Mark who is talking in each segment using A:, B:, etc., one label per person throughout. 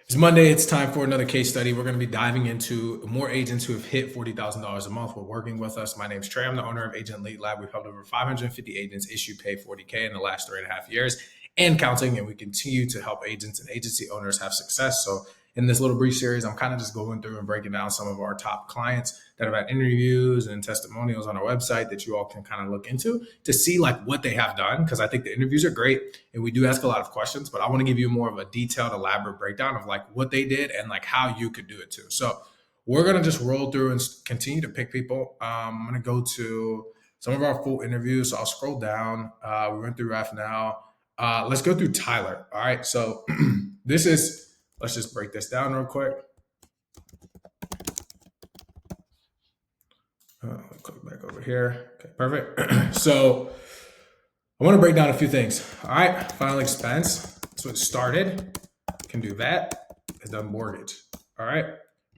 A: It's Monday. It's time for another case study. We're going to be diving into more agents who have hit $40,000 a month while working with us. My name is Trey. I'm the owner of Agent Lead Lab. We've helped over 550 agents issue pay 40K in the last 3.5 years and counting. And we continue to help agents and agency owners have success. So in this little brief series, I'm kind of just going through and breaking down some of our top clients that have had interviews and testimonials on our website that you all can kind of look into to see like what they have done. Because I think the interviews are great and we do ask a lot of questions, but I want to give you more of a detailed, elaborate breakdown of like what they did and like how you could do it too. So we're going to just roll through and continue to pick people. I'm going to go to some of our full interviews. So I'll scroll down. We went through Raf now. Let's go through Tyler. All right. So this is, let's just break this down real quick. Click back over here. Okay, perfect. So I want to break down a few things. All right, final expense. That's what started. Can do that. It's done mortgage. All right,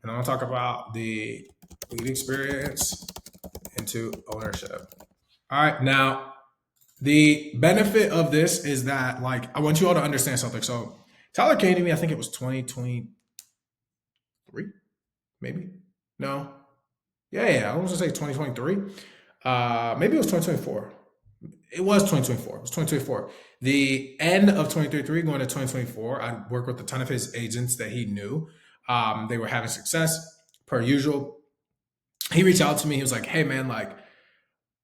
A: and I want to talk about the lead experience into ownership. All right, now the benefit of this is that like I want you all to understand something. So Tyler came to me. I think it was 2023, maybe. No, yeah. I was gonna say 2023. Maybe it was 2024. It was 2024. It was 2024. The end of 2023 going to 2024, I worked with a ton of his agents that he knew. They were having success per usual. He reached out to me. He was like, hey, man, like,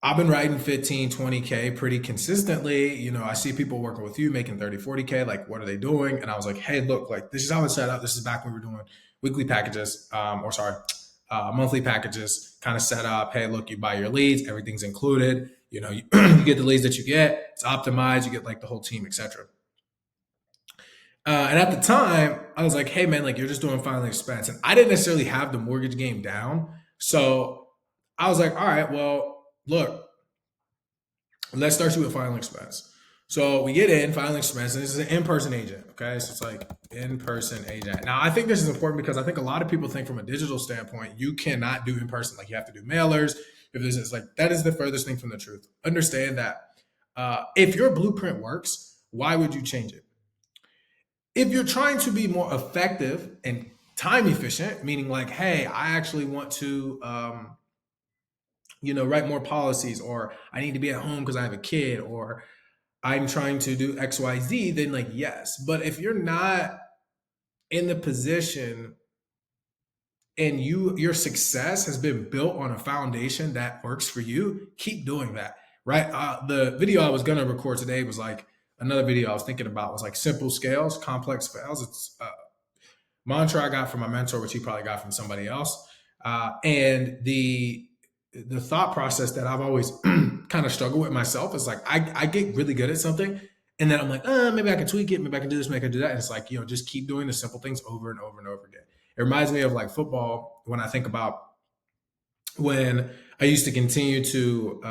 A: I've been writing 15, 20K pretty consistently. You know, I see people working with you making 30, 40K. Like, what are they doing? And I was like, hey, look, like, this is how it's set up. This is back when we were doing weekly packages, monthly packages kind of set up. Hey, look, you buy your leads, everything's included. You know, you get the leads that you get. It's optimized. You get like the whole team, etc. And at the time, I was like, hey, man, like, you're just doing final expense. And I didn't necessarily have the mortgage game down. So I was like, all right, well, look, let's start you with final expense. So we get in final expense, and this is an in-person agent. Okay, so it's like in-person agent. Now I think this is important because I think a lot of people think from a digital standpoint, you cannot do in person. Like you have to do mailers. If this is like that is the furthest thing from the truth. Understand that if your blueprint works, why would you change it? If you're trying to be more effective and time efficient, meaning like, hey, I actually want to write more policies, or I need to be at home because I have a kid, or I'm trying to do XYZ, then like, yes. But if you're not in the position and your success has been built on a foundation that works for you, keep doing that. Right. The video I was going to record today was like another video I was thinking about was like simple scales, complex fails. It's a mantra I got from my mentor, which he probably got from somebody else. And the thought process that I've always kind of struggled with myself is like I get really good at something, and then I'm like, maybe I can tweak it, maybe I can do this, maybe I can do that. And it's like, just keep doing the simple things over and over and over again. It reminds me of like football when I think about when I used to continue to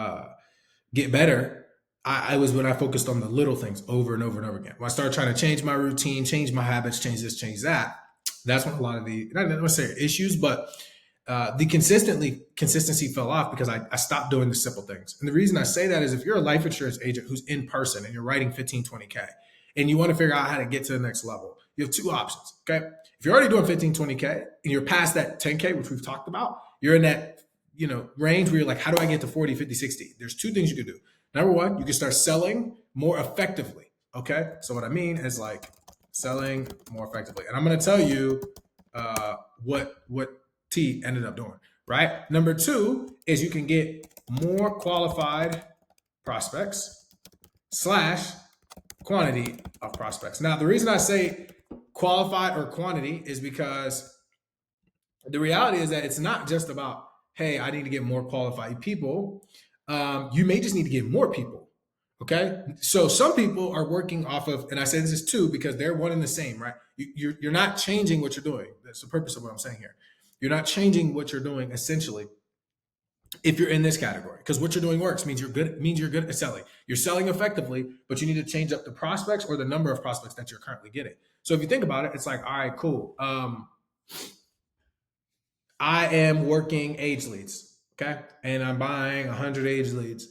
A: get better. I was when I focused on the little things over and over and over again. When I started trying to change my routine, change my habits, change this, change that, that's when a lot of the not necessarily issues, but the consistency fell off because I stopped doing the simple things. And the reason I say that is if you're a life insurance agent who's in person and you're writing 15, 20K and you want to figure out how to get to the next level, you have two options. Okay. If you're already doing 15, 20K and you're past that 10K, which we've talked about, you're in that, range where you're like, how do I get to 40, 50, 60? There's two things you can do. Number one, you can start selling more effectively. Okay. So what I mean is like selling more effectively. And I'm going to tell you what T ended up doing, right? Number two is you can get more qualified prospects / quantity of prospects. Now, the reason I say qualified or quantity is because the reality is that it's not just about, hey, I need to get more qualified people. You may just need to get more people. Okay. So some people are working off of, and I say this is two because they're one and the same, right? You're not changing what you're doing. That's the purpose of what I'm saying here. You're not changing what you're doing essentially if you're in this category, because what you're doing works means you're good at selling. You're selling effectively, but you need to change up the prospects or the number of prospects that you're currently getting. So if you think about it, it's like, all right, cool. I am working age leads, okay? And I'm buying 100 age leads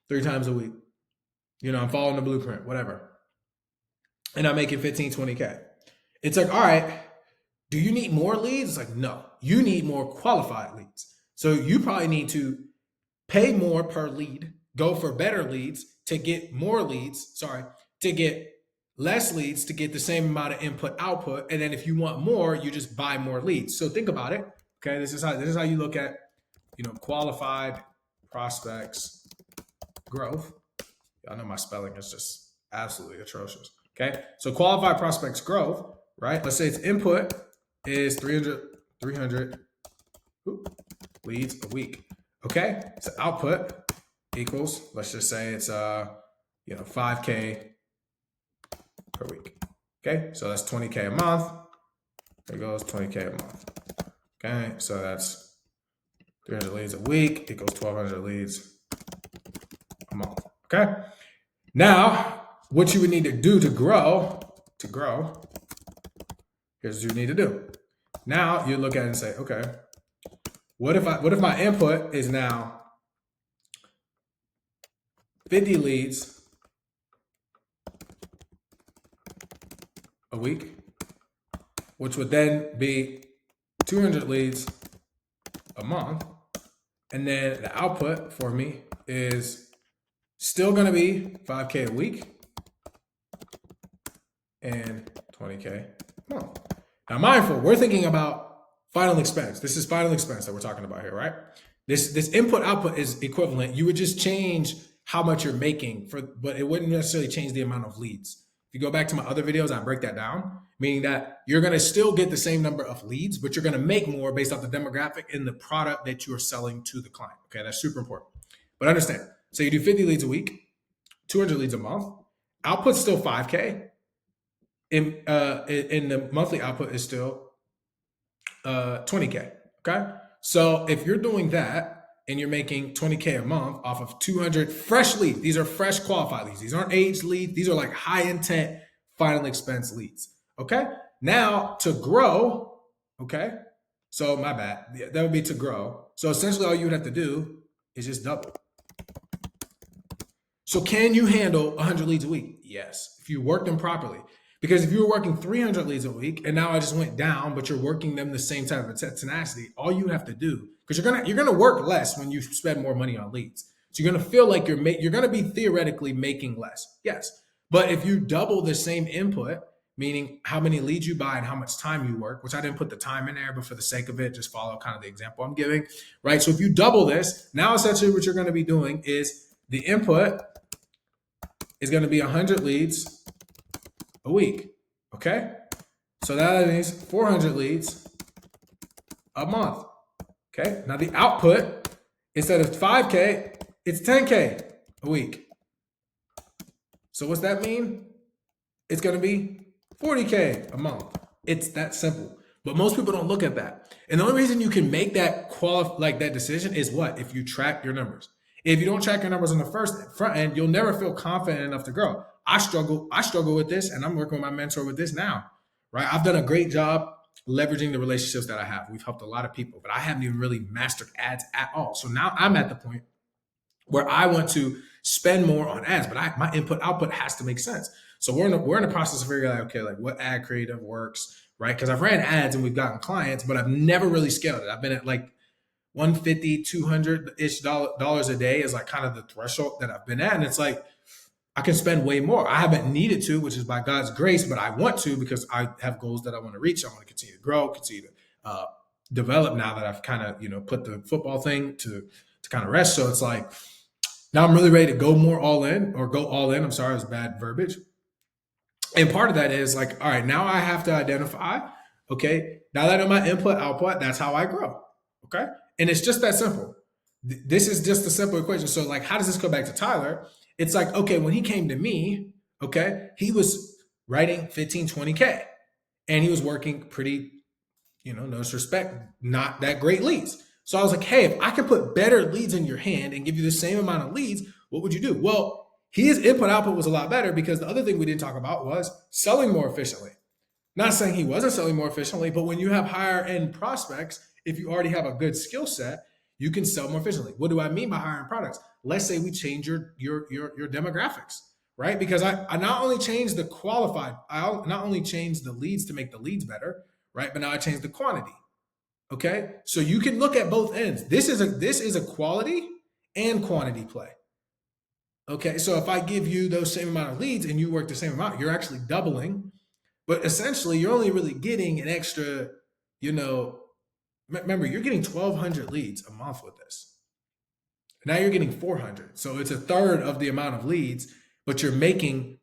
A: 3 times a week. I'm following the blueprint, whatever. And I'm making 15, 20K. It's like, all right, Do you need more leads? It's like, no, you need more qualified leads. So you probably need to pay more per lead, go for better leads to get more leads, to get less leads to get the same amount of input output. And then if you want more, you just buy more leads. So think about it. Okay, this is how you look at, qualified prospects growth. I know my spelling is just absolutely atrocious. Okay, so qualified prospects growth, right? Let's say its input is 300 leads a week. Okay, so output equals, let's just say it's 5K per week. Okay, so that's 20K a month. There goes 20K a month. Okay, so that's 300 leads a week equals 1,200 leads a month. Okay, now what you would need to do to grow, here's what you need to do. Now you look at it and say, okay, what if my input is now 50 leads a week, which would then be 200 leads a month, and then the output for me is still going to be 5K a week and 20K a month. Now, mindful, we're thinking about final expense. This is final expense that we're talking about here, right? This input output is equivalent. You would just change how much you're making but it wouldn't necessarily change the amount of leads. If you go back to my other videos, I break that down, meaning that you're going to still get the same number of leads, but you're going to make more based off the demographic and the product that you are selling to the client. Okay, that's super important. But understand, so you do 50 leads a week, 200 leads a month. Output's still 5K. In the monthly output is still 20K. Okay, so if you're doing that and you're making 20K a month off of 200 fresh leads, these are fresh qualified leads. These aren't aged leads. These are like high intent final expense leads. Okay, now to grow. Okay, so my bad. That would be to grow. So essentially, all you would have to do is just double. So can you handle 100 leads a week? Yes, if you work them properly. Because if you were working 300 leads a week and now I just went down, but you're working them the same type of tenacity, all you have to do, because you're gonna work less when you spend more money on leads. So you're gonna feel like you're gonna be theoretically making less. Yes, but if you double the same input, meaning how many leads you buy and how much time you work, which I didn't put the time in there, but for the sake of it, just follow kind of the example I'm giving, right? So if you double this, now essentially what you're gonna be doing is the input is gonna be 100 leads a week. Okay, so that means 400 leads a month. Okay, now the output, instead of 5K, it's 10K a week. So what's that mean? It's going to be 40K a month. It's that simple. But most people don't look at that. And the only reason you can make that that decision is what? If you track your numbers. If you don't track your numbers on the front end, you'll never feel confident enough to grow. I struggle with this, and I'm working with my mentor with this now, right? I've done a great job leveraging the relationships that I have. We've helped a lot of people, but I haven't even really mastered ads at all. So now I'm at the point where I want to spend more on ads, but my input output has to make sense. So we're in the process of figuring out, okay, like what ad creative works, right? Because I've ran ads and we've gotten clients, but I've never really scaled it. I've been at like 150, 200-ish dollars a day is like kind of the threshold that I've been at. And it's like, I can spend way more. I haven't needed to, which is by God's grace, but I want to because I have goals that I want to reach. I want to continue to grow, continue to develop now that I've kind of, put the football thing to kind of rest. So it's like, now I'm really ready to go all in. I'm sorry, it was bad verbiage. And part of that is like, all right, now I have to identify, okay, now that I know my input, output, that's how I grow. Okay. And it's just that simple. This is just a simple equation. So like, how does this go back to Tyler? It's like, okay, when he came to me, okay, he was writing 15, 20K and he was working pretty, no disrespect, not that great leads. So I was like, hey, if I can put better leads in your hand and give you the same amount of leads, what would you do? Well, his input output was a lot better because the other thing we didn't talk about was selling more efficiently. Not saying he wasn't selling more efficiently, but when you have higher end prospects, if you already have a good skill set, you can sell more efficiently. What do I mean by higher end products? Let's say we change your demographics, right? Because I not only change the qualified, I not only change the leads to make the leads better, right? But now I changed the quantity. Okay, so you can look at both ends. This is a quality and quantity play. Okay, so if I give you those same amount of leads and you work the same amount, you're actually doubling, but essentially you're only really getting an extra, you know, remember you're getting 1,200 leads a month with this. Now you're getting 400, so it's a third of the amount of leads, but you're making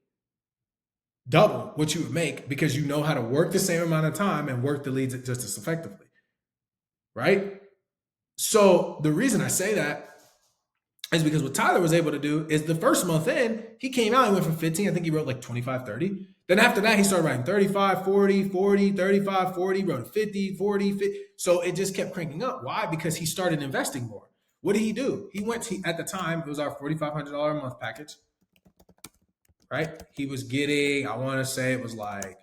A: double what you would make because you know how to work the same amount of time and work the leads just as effectively, right? So the reason I say that is because what Tyler was able to do is the first month in, he came out and went from 15. I think he wrote like 25, 30. Then after that, he started writing 35, 40, 40, 35, 40, wrote 50, 40, 50. So it just kept cranking up. Why? Because he started investing more. What did he do? At the time, it was our $4,500 a month package, right? He was getting, I want to say it was like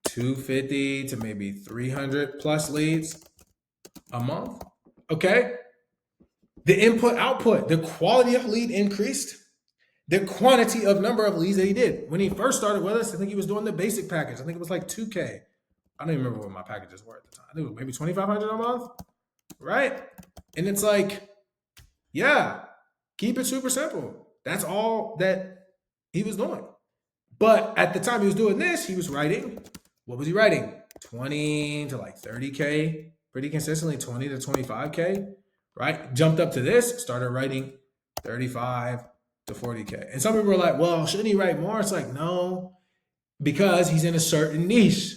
A: 250 to maybe 300 plus leads a month. Okay. The input output, the quality of lead increased. The quantity of number of leads that he did. When he first started with us, I think he was doing the basic package. I think it was like 2K. I don't even remember what my packages were at the time. I think it was maybe 2,500 a month, right? And it's like, yeah, keep it super simple. That's all that he was doing. But at the time he was doing this, he was writing, what was he writing? 20 to like 30K, pretty consistently 20 to 25K, right? Jumped up to this, started writing 35 to 40K. And some people were like, well, shouldn't he write more? It's like, no, because he's in a certain niche.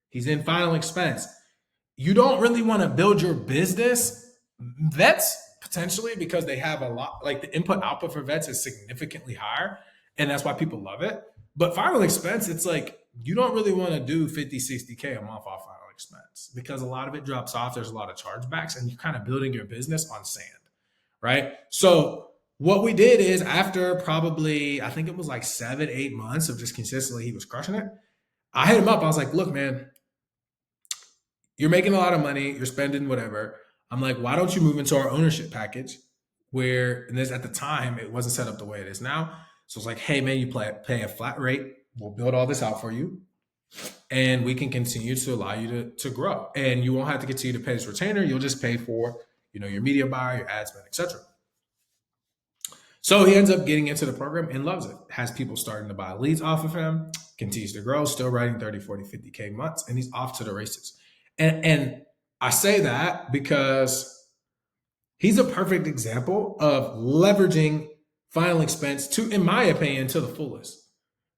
A: He's in final expense. You don't really want to build your business. Vets, potentially, because they have a lot, like the input output for vets is significantly higher. And that's why people love it. But final expense, it's like, you don't really want to do 50, 60K a month off final expense because a lot of it drops off. There's a lot of chargebacks and you're kind of building your business on sand, right? So what we did is after probably, I think it was like 7, 8 months of just consistently, he was crushing it. I hit him up. I was like, look, man, you're making a lot of money. You're spending whatever. I'm like, why don't you move into our ownership package where, and this at the time, it wasn't set up the way it is now. So it's like, hey, man, you pay a flat rate. We'll build all this out for you. And we can continue to allow you to grow. And you won't have to continue to pay this retainer. You'll just pay for, your media buyer, your ad spend, etc. So he ends up getting into the program and loves it. Has people starting to buy leads off of him, continues to grow, still writing 30, 40, 50K months, and he's off to the races. And I say that because he's a perfect example of leveraging final expense to, in my opinion, to the fullest,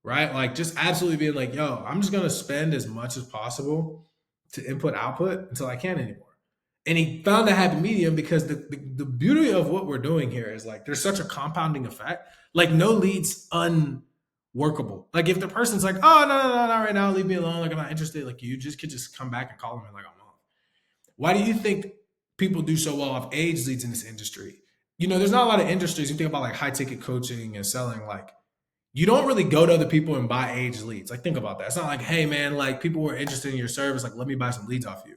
A: right? Like just absolutely being like, yo, I'm just going to spend as much as possible to input output until I can't anymore. And he found a happy medium because the beauty of what we're doing here is like there's such a compounding effect. Like no leads unworkable. Like if the person's like, oh no, not right now, leave me alone. Like I'm not interested. Like you just could just come back and call them in like a month. Why do you think people do so well off age leads in this industry? There's not a lot of industries. You think about like high ticket coaching and selling, like you don't really go to other people and buy age leads. Like think about that. It's not like, hey man, like people were interested in your service. Like let me buy some leads off you.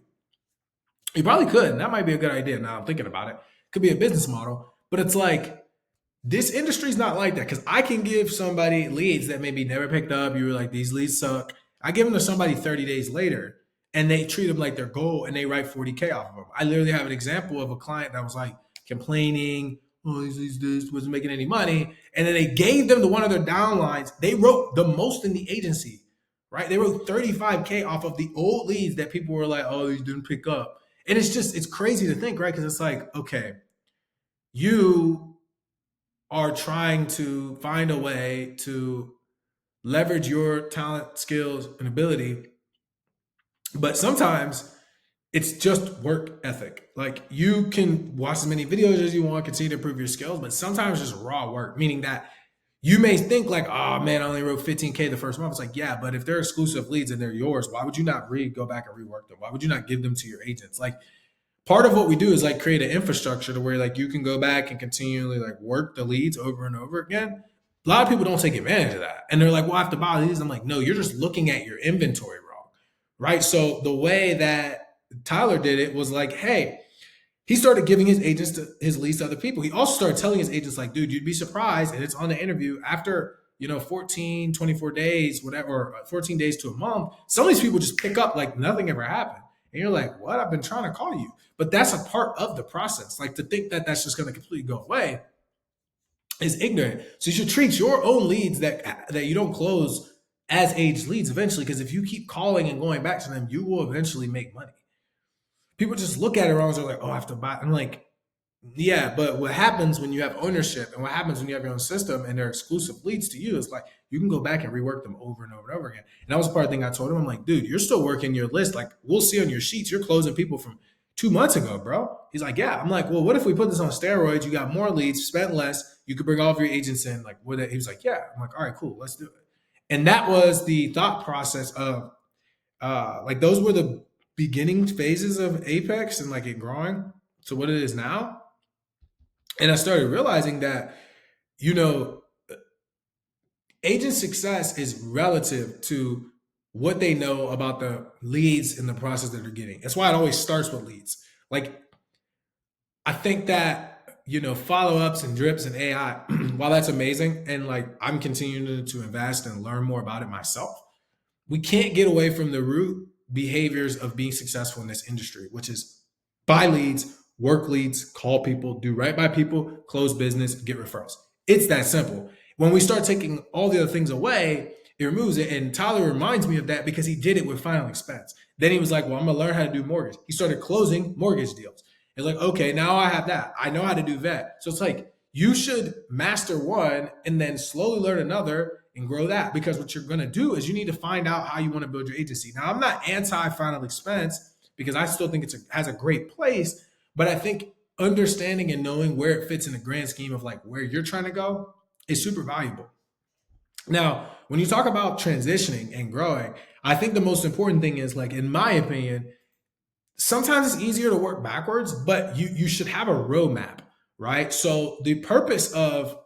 A: You probably could. And that might be a good idea. Now I'm thinking about it. Could be a business model, but it's like this industry is not like that because I can give somebody leads that maybe never picked up. You were like, these leads suck. I give them to somebody 30 days later and they treat them like their goal and they write 40K off of them. I literally have an example of a client that was like complaining, oh, this wasn't making any money. And then they gave them to one of their downlines. They wrote the most in the agency, right? They wrote 35K off of the old leads that people were like, oh, these didn't pick up. And it's crazy to think, right? Because it's like, okay, you are trying to find a way to leverage your talent, skills, and ability. But sometimes it's just work ethic. Like you can watch as many videos as you want, continue to improve your skills, but sometimes just raw work, meaning that you may think like, oh man, I only wrote 15K the first month. It's like, yeah, but if they're exclusive leads and they're yours, why would you not go back and rework them? Why would you not give them to your agents? Like part of what we do is like create an infrastructure to where like you can go back and continually like work the leads over and over again. A lot of people don't take advantage of that. And they're like, well, I have to buy these. I'm like, no, you're just looking at your inventory wrong, right? So the way that Tyler did it was like, hey, he started giving his agents his leads to other people. He also started telling his agents like, dude, you'd be surprised. And it's on the interview after, 14, 24 days, whatever, or 14 days to a month, some of these people just pick up like nothing ever happened. And you're like, what? I've been trying to call you. But that's a part of the process. Like to think that that's just going to completely go away is ignorant. So you should treat your own leads that you don't close as aged leads eventually, because if you keep calling and going back to them, you will eventually make money. People just look at it wrong. They're like, oh, I have to buy. I'm like, yeah, but what happens when you have ownership and what happens when you have your own system and they're exclusive leads to you is like you can go back and rework them over and over and over again. And that was part of the thing I told him. I'm like, dude, you're still working your list. Like we'll see on your sheets, you're closing people from 2 months ago, bro. He's like, yeah. I'm like, well, what if we put this on steroids? You got more leads, spent less. You could bring all of your agents in. Like, what? He was like, yeah. I'm like, all right, cool, let's do it. And that was the thought process of like those were the beginning phases of Apex and like it growing to what it is now. And I started realizing that, you know, agent success is relative to what they know about the leads in the process that they're getting. That's why it always starts with leads. Like, I think that, follow ups and drips and AI, while that's amazing, and like I'm continuing to invest and learn more about it myself, we can't get away from the root behaviors of being successful in this industry, which is buy leads, work leads, call people, do right by people, close business, get referrals. It's that simple. When we start taking all the other things away, it removes it. And Tyler reminds me of that because he did it with final expense. Then he was like, well, I'm going to learn how to do mortgage. He started closing mortgage deals. It's like, okay, now I have that. I know how to do vet. So it's like, you should master one and then slowly learn another and grow that, because what you're going to do is you need to find out how you want to build your agency. Now, I'm not anti final expense because I still think has a great place, but I think understanding and knowing where it fits in the grand scheme of like where you're trying to go is super valuable. Now, when you talk about transitioning and growing, I think the most important thing is, like, in my opinion, sometimes it's easier to work backwards, but you should have a roadmap, right? So the purpose of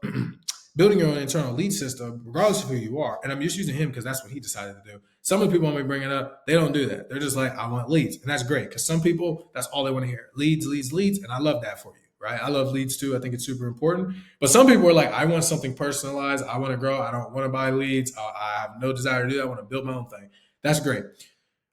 A: building your own internal lead system, regardless of who you are, and I'm just using him because that's what he decided to do. Some of the people I'm bringing up, they don't do that. They're just like, I want leads. And that's great, because some people, that's all they want to hear. Leads, leads, leads. And I love that for you, right? I love leads too. I think it's super important. But some people are like, I want something personalized. I want to grow. I don't want to buy leads. I have no desire to do that. I want to build my own thing. That's great.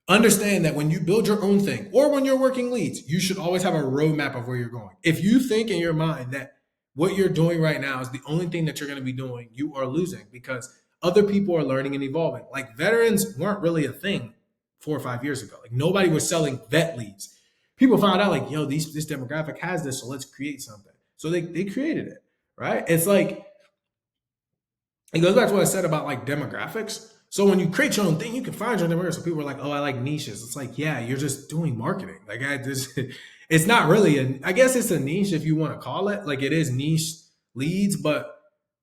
A: Understand that when you build your own thing or when you're working leads, you should always have a roadmap of where you're going. If you think in your mind that what you're doing right now is the only thing that you're going to be doing, you are losing, because other people are learning and evolving. Like, veterans weren't really a thing 4 or 5 years ago. Like, nobody was selling vet leads. People found out like, yo, this demographic has this, so let's create something. So they created it, right? It's like, it goes back to what I said about like demographics. So when you create your own thing, you can find your demographics. So people are like, oh, I like niches. It's like, yeah, you're just doing marketing. Like, it's not really I guess it's a niche if you want to call it. Like, it is niche leads, but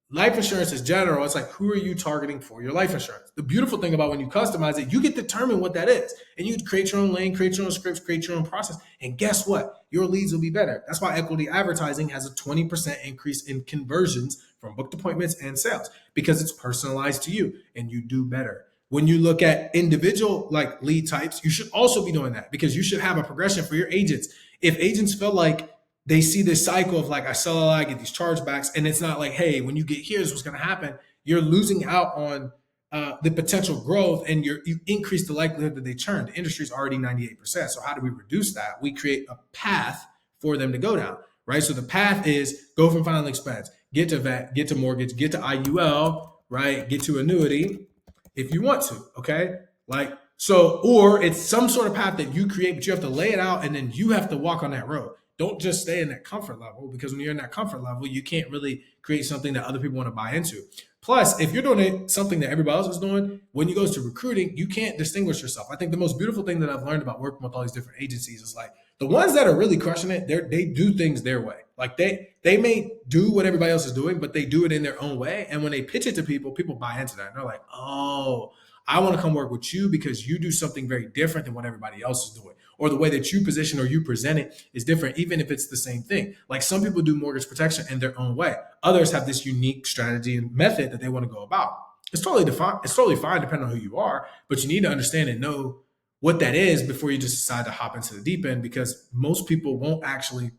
A: life insurance is general. It's like, who are you targeting for your life insurance? The beautiful thing about when you customize it, you get to determine what that is. And you create your own lane, create your own scripts, create your own process. And guess what? Your leads will be better. That's why equity advertising has a 20% increase in conversions from booked appointments and sales, because it's personalized to you and you do better. When you look at individual like lead types, you should also be doing that, because you should have a progression for your agents. If agents feel like they see this cycle of like, I sell a lot, I get these chargebacks, and it's not like, hey, when you get here, is what's going to happen. You're losing out on the potential growth, and you increase the likelihood that they churn. The industry is already 98%. So how do we reduce that? We create a path for them to go down, right? So the path is go from final expense, get to vet, get to mortgage, get to IUL, right? Get to annuity if you want to, okay? Like, so, or it's some sort of path that you create, but you have to lay it out and then you have to walk on that road. Don't just stay in that comfort level, because when you're in that comfort level, you can't really create something that other people want to buy into. Plus, if you're doing something that everybody else is doing, when you go to recruiting, you can't distinguish yourself. I think the most beautiful thing that I've learned about working with all these different agencies is like, the ones that are really crushing it, they do things their way. Like, they may do what everybody else is doing, but they do it in their own way. And when they pitch it to people, people buy into that. And they're like, oh, I want to come work with you because you do something very different than what everybody else is doing. Or the way that you position or you present it is different, even if it's the same thing. Like, some people do mortgage protection in their own way. Others have this unique strategy and method that they want to go about. It's totally defined. It's totally fine depending on who you are, but you need to understand and know what that is before you just decide to hop into the deep end, because most people won't actually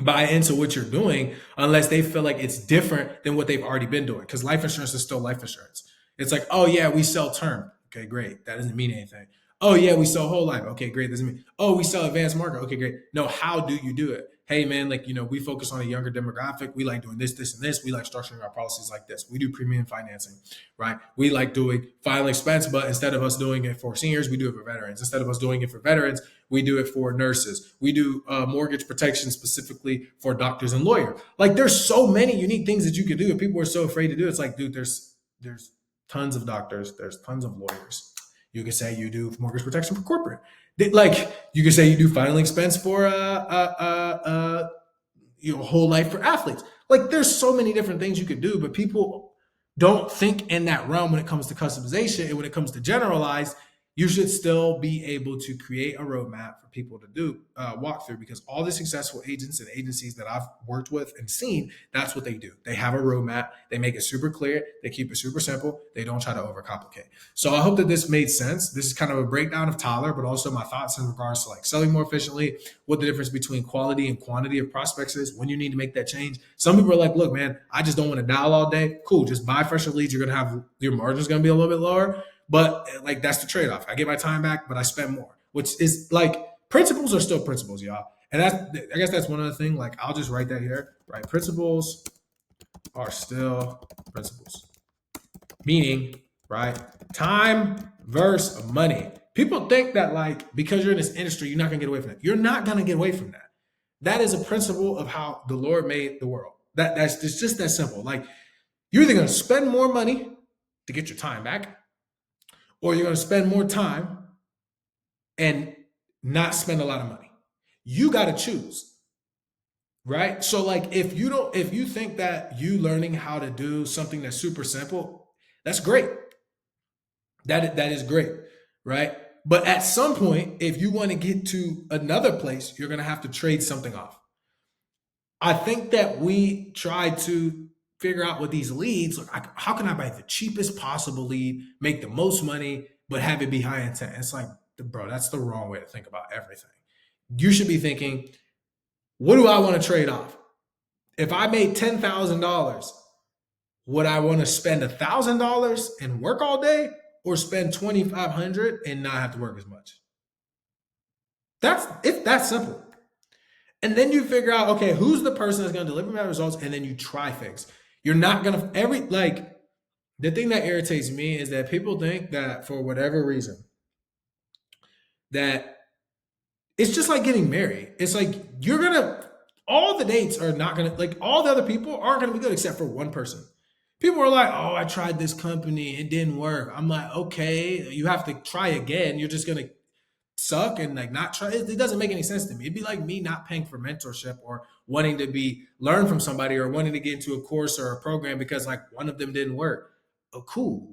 A: buy into what you're doing unless they feel like it's different than what they've already been doing. Because life insurance is still life insurance. It's like, oh yeah, we sell term. Okay, great. That doesn't mean anything. Oh yeah, we sell whole life. Okay, great. Doesn't mean. Oh, we sell advanced market. Okay, great. No, how do you do it? Hey man, like we focus on a younger demographic. We like doing this, this, and this. We like structuring our policies like this. We do premium financing, right? We like doing final expense, but instead of us doing it for seniors, we do it for veterans. Instead of us doing it for veterans, we do it for nurses. We do mortgage protection specifically for doctors and lawyers. Like there's so many unique things that you could do, and people are so afraid to do it. It's like, dude, there's tons of doctors, there's tons of lawyers. You could say you do mortgage protection for corporate. Like you could say you do final expense for whole life for athletes. Like there's so many different things you could do, but people don't think in that realm when it comes to customization. And when it comes to generalized, you should still be able to create a roadmap for people to do walk through, because all the successful agents and agencies that I've worked with and seen, that's what they do. They have a roadmap. They make it super clear. They keep it super simple. They don't try to overcomplicate. So I hope that this made sense. This is kind of a breakdown of Tyler, but also my thoughts in regards to like selling more efficiently, what the difference between quality and quantity of prospects is, when you need to make that change. Some people are like, look, man, I just don't want to dial all day. Cool. Just buy fresher leads. You're going to have your margin's going to be a little bit lower. But like that's the trade-off. I get my time back, but I spend more, which is like principles are still principles, y'all. And I guess that's one other thing. Like I'll just write that here, right? Principles are still principles. Meaning, right? Time versus money. People think that like because you're in this industry, you're not gonna get away from that. You're not gonna get away from that. That is a principle of how the Lord made the world. That's it's just that simple. Like you're either gonna spend more money to get your time back, or you're going to spend more time and not spend a lot of money. You got to choose, right? So like if you think that you learning how to do something that's super simple, that's great. That is great, right? But at some point, if you want to get to another place, you're going to have to trade something off. I think that we try to figure out with these leads, like, how can I buy the cheapest possible lead, make the most money, but have it be high intent? It's like, bro, that's the wrong way to think about everything. You should be thinking, what do I want to trade off? If I made $10,000, would I want to spend $1,000 and work all day, or spend $2,500 and not have to work as much? It's that simple. And then you figure out, okay, who's the person that's going to deliver my results, and then you try things. You're not going to the thing that irritates me is that people think that for whatever reason that it's just like getting married. It's like all the dates are not gonna, like all the other people aren't gonna be good except for one person. People are like, oh, I tried this company, it didn't work. I'm like, okay, you have to try again. You're just gonna suck and like not try. It doesn't make any sense to me. It'd be like me not paying for mentorship or wanting to learn from somebody or wanting to get into a course or a program because like one of them didn't work. Oh, cool.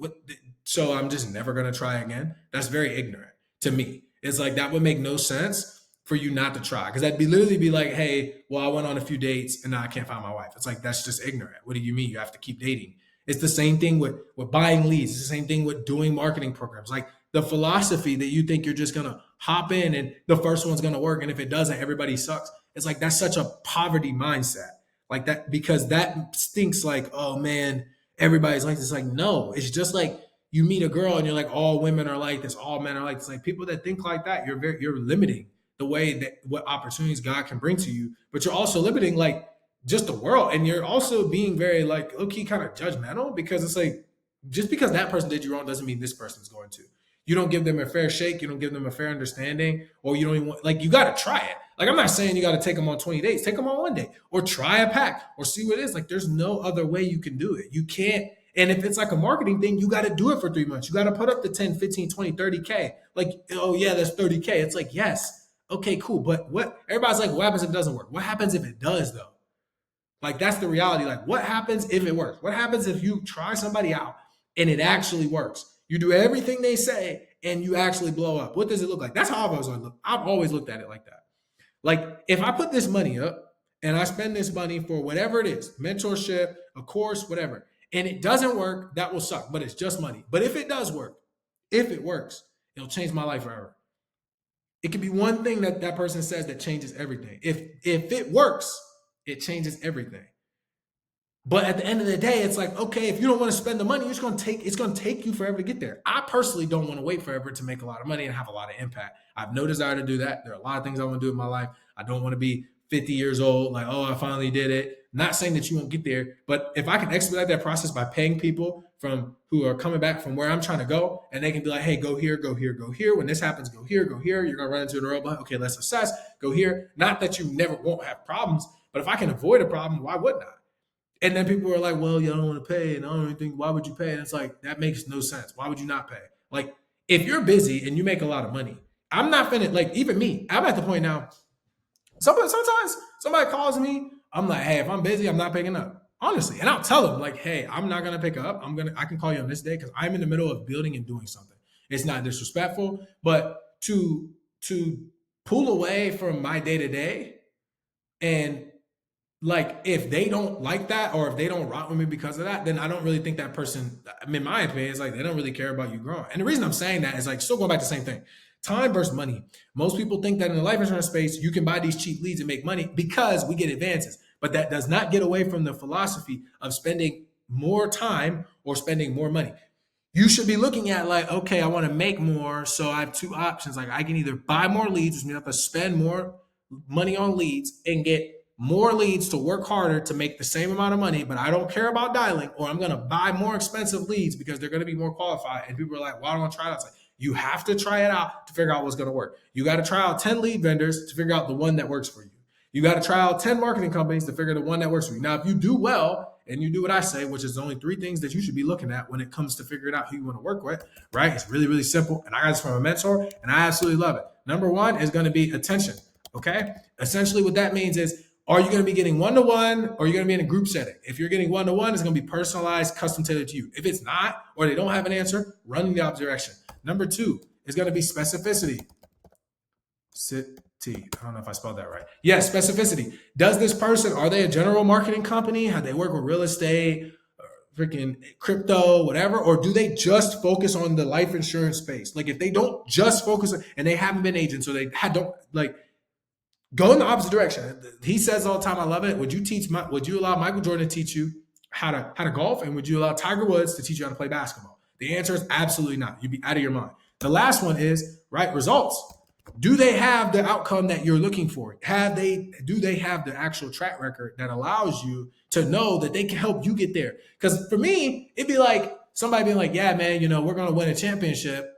A: So I'm just never gonna try again. That's very ignorant to me. It's like that would make no sense for you not to try, because that'd be literally be like, hey, well, I went on a few dates and now I can't find my wife. It's like that's just ignorant. What do you mean you have to keep dating? It's the same thing with buying leads. It's the same thing with doing marketing programs. Like the philosophy that you think you're just gonna hop in and the first one's gonna work, and if it doesn't, everybody sucks. It's like that's such a poverty mindset. Like that, because that stinks like, oh man, everybody's like this. Like, no, it's just like you meet a girl and you're like, all women are like this, all men are like this. Like people that think like that, you're limiting the way that what opportunities God can bring to you, but you're also limiting like just the world, and you're also being very like low key kind of judgmental, because it's like just because that person did you wrong doesn't mean this person's going to. You don't give them a fair shake, you don't give them a fair understanding, or you don't even want, like you got to try it. Like I'm not saying you got to take them on 20 days, take them on one day, or try a pack, or see what it is. Like there's no other way you can do it. You can't. And if it's like a marketing thing, you got to do it for 3 months. You got to put up the 10, 15, 20, 30K. Like, oh yeah, that's 30K. It's like, yes. Okay, cool. But what everybody's like, what happens if it doesn't work? What happens if it does though? Like that's the reality. Like what happens if it works? What happens if you try somebody out and it actually works? You do everything they say and you actually blow up. What does it look like? That's how I've always looked at it like that. Like if I put this money up and I spend this money for whatever it is, mentorship, a course, whatever, and it doesn't work, that will suck, but it's just money. But if it does work, if it works, it'll change my life forever. It could be one thing that that person says that changes everything. If it works, It changes everything. But at the end of the day, it's like, okay, if you don't want to spend the money, it's gonna take you forever to get there. I personally don't want to wait forever to make a lot of money and have a lot of impact. I have no desire to do that. There are a lot of things I want to do in my life. I don't want to be 50 years old, like, oh, I finally did it. Not saying that you won't get there, but if I can expedite that process by paying people from who are coming back from where I'm trying to go, and they can be like, hey, go here, go here, go here. When this happens, go here, go here. You're gonna run into a roadblock. Okay, let's assess. Go here. Not that you never won't have problems, but if I can avoid a problem, why wouldn't I? And then people are like, well, you don't want to pay. And I don't even think, why would you pay? And it's like, that makes no sense. Why would you not pay? Like, if you're busy and you make a lot of money, I'm not finna, like, even me, I'm at the point now, sometimes somebody calls me, I'm like, hey, if I'm busy, I'm not picking up. Honestly. And I'll tell them, like, hey, I'm not gonna pick up. I can call you on this day because I'm in the middle of building and doing something. It's not disrespectful, but to pull away from my day to day and like if they don't like that or if they don't rock with me because of that, then I don't really think that person, I mean, my opinion is like they don't really care about you growing. And the reason I'm saying that is like still going back to the same thing. Time versus money. Most people think that in the life insurance space, you can buy these cheap leads and make money because we get advances. But that does not get away from the philosophy of spending more time or spending more money. You should be looking at like, okay, I want to make more. So I have two options. Like I can either buy more leads, which means I have to spend more money on leads and get more leads to work harder to make the same amount of money, but I don't care about dialing, or I'm going to buy more expensive leads because they're going to be more qualified. And people are like, why don't I try it out? It's like, you have to try it out to figure out what's going to work. You got to try out 10 lead vendors to figure out the one that works for you. You got to try out 10 marketing companies to figure the one that works for you. Now, if you do well and you do what I say, which is only three things that you should be looking at when it comes to figuring out who you want to work with, right? It's really, really simple. And I got this from a mentor and I absolutely love it. Number one is going to be attention. Okay. Essentially, what that means is, are you going to be getting one-to-one or are you going to be in a group setting? If you're getting one-to-one, it's going to be personalized, custom tailored to you. If it's not, or they don't have an answer, run in the opposite direction. Number two is going to be specificity. I don't know if I spelled that right. Yes, specificity. Does this person, are they a general marketing company? Have they work with real estate, freaking crypto, whatever? Or do they just focus on the life insurance space? Like if they don't just focus and they haven't been agents or don't like, go in the opposite direction. He says all the time, I love it. Would you allow Michael Jordan to teach you how to golf? And would you allow Tiger Woods to teach you how to play basketball? The answer is absolutely not. You'd be out of your mind. The last one is, right, results. Do they have the outcome that you're looking for? Do they have the actual track record that allows you to know that they can help you get there? Because for me, it'd be like somebody being like, yeah, man, we're going to win a championship,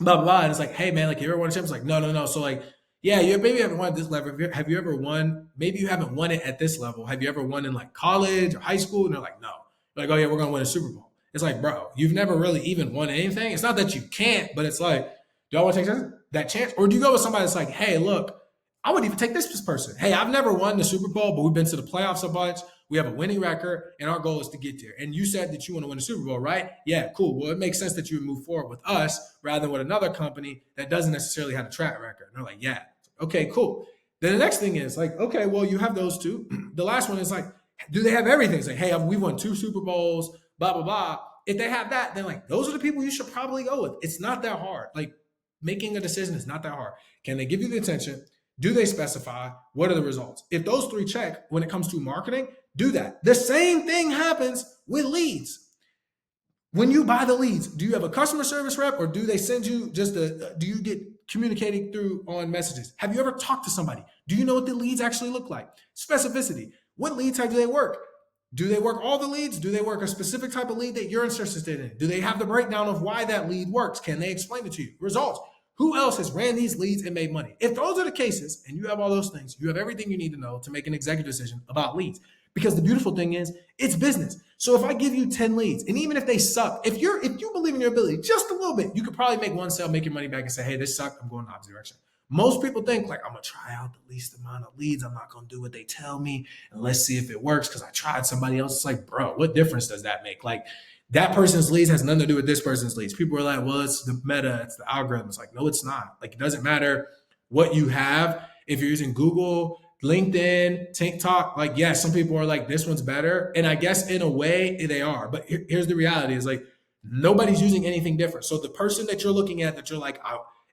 A: blah, blah, blah. And it's like, hey, man, like, you ever won a championship? It's like, no. So like, yeah, you maybe haven't won at this level. Have you ever won? Maybe you haven't won it at this level. Have you ever won in like college or high school? And they're like, no. They're like, oh yeah, we're gonna win a Super Bowl. It's like, bro, you've never really even won anything. It's not that you can't, but it's like, do I want to take that chance? Or do you go with somebody that's like, hey, look, I would even take this person. Hey, I've never won the Super Bowl, but we've been to the playoffs a bunch. We have a winning record, and our goal is to get there. And you said that you want to win the Super Bowl, right? Yeah, cool. Well, it makes sense that you would move forward with us rather than with another company that doesn't necessarily have a track record. And they're like, yeah. Okay, cool. Then the next thing is like, okay, well, you have those two. The last one is like, do they have everything? It's like, hey, we won 2 Super Bowls, blah, blah, blah. If they have that, then like, those are the people you should probably go with. It's not that hard. Like making a decision is not that hard. Can they give you the attention? Do they specify? What are the results? If those 3 check when it comes to marketing, do that. The same thing happens with leads. When you buy the leads, do you have a customer service rep or do they send you do you get communicating through on messages? Have you ever talked to somebody? Do you know what the leads actually look like? Specificity. What lead type do they work? Do they work all the leads? Do they work a specific type of lead that you're interested in? Do they have the breakdown of why that lead works? Can they explain it to you? Results. Who else has ran these leads and made money? If those are the cases and you have all those things, you have everything you need to know to make an executive decision about leads. Because the beautiful thing is, it's business. So if I give you 10 leads, and even if they suck, if you believe in your ability just a little bit, you could probably make one sale, make your money back, and say, hey, this sucked. I'm going in the opposite direction. Most people think like, I'm gonna try out the least amount of leads. I'm not gonna do what they tell me, and let's see if it works because I tried somebody else. It's like, bro, what difference does that make? Like that person's leads has nothing to do with this person's leads. People are like, well, it's the meta, it's the algorithm. It's like, no, it's not. Like it doesn't matter what you have. If you're using Google, LinkedIn, TikTok, like, yes, some people are like, this one's better. And I guess in a way they are. But here's the reality is like, nobody's using anything different. So the person that you're looking at that you're like,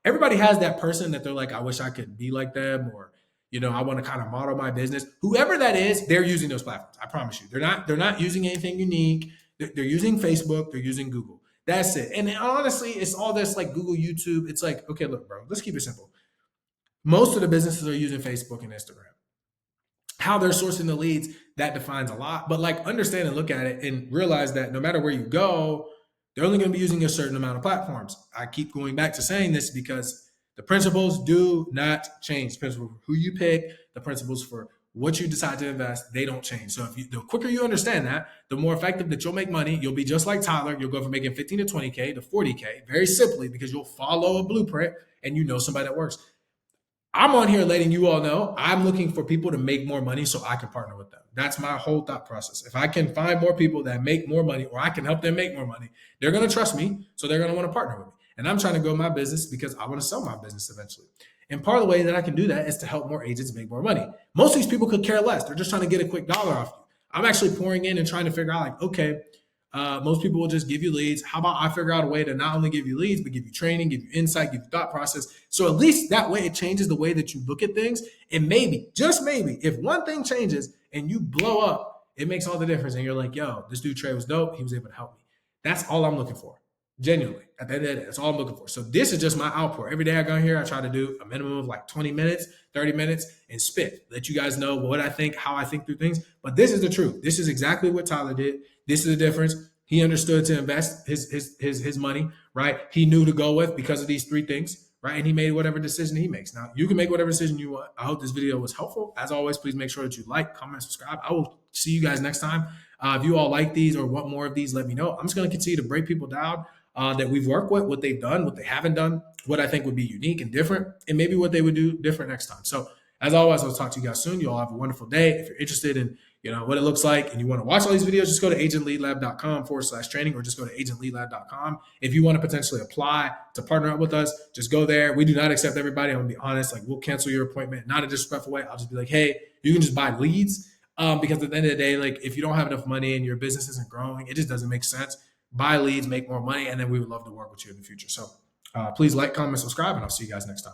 A: everybody has that person that they're like, I wish I could be like them. Or, I want to kind of model my business. Whoever that is, they're using those platforms. I promise you. They're not using anything unique. They're using Facebook, they're using Google. That's it. And honestly, it's all this like Google, YouTube. It's like, okay, look, bro, let's keep it simple. Most of the businesses are using Facebook and Instagram. How they're sourcing the leads, that defines a lot. But like understand and look at it and realize that no matter where you go, they're only going to be using a certain amount of platforms. I keep going back to saying this because the principles do not change. The principles for who you pick, the principles for what you decide to invest, they don't change. So the quicker you understand that, the more effective that you'll make money. You'll be just like Tyler. You'll go from making 15 to 20K to 40K very simply because you'll follow a blueprint and you know somebody that works. I'm on here letting you all know I'm looking for people to make more money so I can partner with them. That's my whole thought process. If I can find more people that make more money or I can help them make more money, they're going to trust me. So they're going to want to partner with me. And I'm trying to grow my business because I want to sell my business eventually. And part of the way that I can do that is to help more agents make more money. Most of these people could care less. They're just trying to get a quick dollar off you. I'm actually pouring in and trying to figure out like, okay, most people will just give you leads. How about I figure out a way to not only give you leads, but give you training, give you insight, give you thought process. So at least that way it changes the way that you look at things. And maybe, just maybe, if one thing changes and you blow up, it makes all the difference. And you're like, yo, this dude Trey was dope. He was able to help me. That's all I'm looking for. Genuinely. At the end of the day, that's all I'm looking for. So this is just my outpour. Every day I go here, I try to do a minimum of like 20 minutes, 30 minutes and spit. Let you guys know what I think, how I think through things. But this is the truth. This is exactly what Tyler did. This is the difference. He understood to invest his money, right? He knew to go with because of these three things, right? And he made whatever decision he makes. Now, you can make whatever decision you want. I hope this video was helpful. As always, please make sure that you like, comment, subscribe. I will see you guys next time. If you all like these or want more of these, let me know. I'm just going to continue to break people down that we've worked with, what they've done, what they haven't done, what I think would be unique and different, and maybe what they would do different next time. So as always, I'll talk to you guys soon. You all have a wonderful day. If you're interested in what it looks like and you want to watch all these videos, just go to agentleadlab.com/training or just go to agentleadlab.com. If you want to potentially apply to partner up with us, just go there. We do not accept everybody. I'm going to be honest. Like, we'll cancel your appointment, not in a disrespectful way. I'll just be like, hey, you can just buy leads because at the end of the day, like if you don't have enough money and your business isn't growing, it just doesn't make sense. Buy leads, make more money, and then we would love to work with you in the future. So please like, comment, subscribe, and I'll see you guys next time.